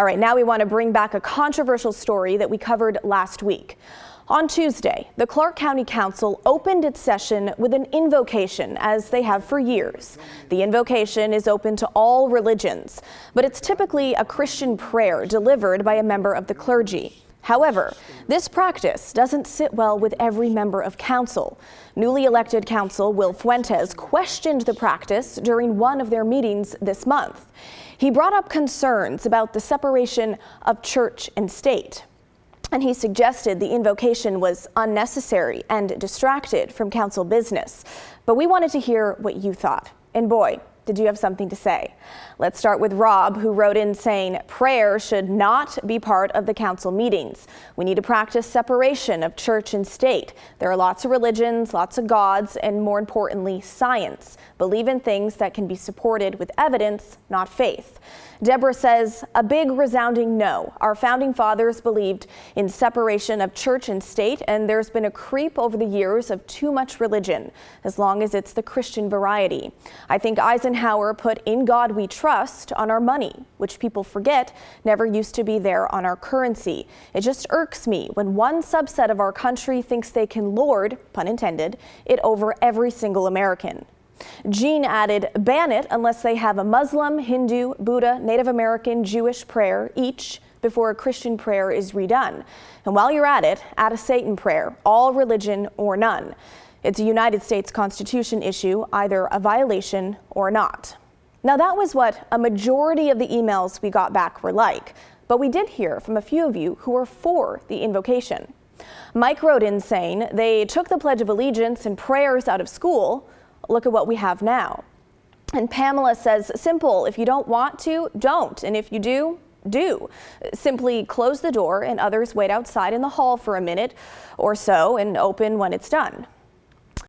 All right, now we want to bring back a controversial story that we covered last week. On Tuesday, the Clark County Council opened its session with an invocation, as they have for years. The invocation is open to all religions, but it's typically a Christian prayer delivered by a member of the clergy. However, this practice doesn't sit well with every member of council. Newly elected council Will Fuentes questioned the practice during one of their meetings this month. He brought up concerns about the separation of church and state, and he suggested the invocation was unnecessary and distracted from council business. But we wanted to hear what you thought. And boy, did you have something to say. Let's start with Rob, who wrote in saying prayer should not be part of the council meetings. We need to practice separation of church and state. There are lots of religions, lots of gods, and more importantly, science. Believe in things that can be supported with evidence, not faith. Deborah says, a big resounding no. Our founding fathers believed in separation of church and state, and there's been a creep over the years of too much religion, as long as it's the Christian variety. I think Eisenhower put "In God We Trust" on our money, which people forget never used to be there on our currency. It just irks me when one subset of our country thinks they can lord, pun intended, it over every single American. Jean added, ban it unless they have a Muslim, Hindu, Buddha, Native American, Jewish prayer each before a Christian prayer is redone. And while you're at it, add a Satan prayer, all religion or none. It's a United States Constitution issue, either a violation or not. Now that was what a majority of the emails we got back were like, but we did hear from a few of you who were for the invocation. Mike wrote in saying they took the Pledge of Allegiance and prayers out of school. Look at what we have now. And Pamela says, simple, if you don't want to, don't. And if you do, do. Simply close the door and others wait outside in the hall for a minute or so and open when it's done.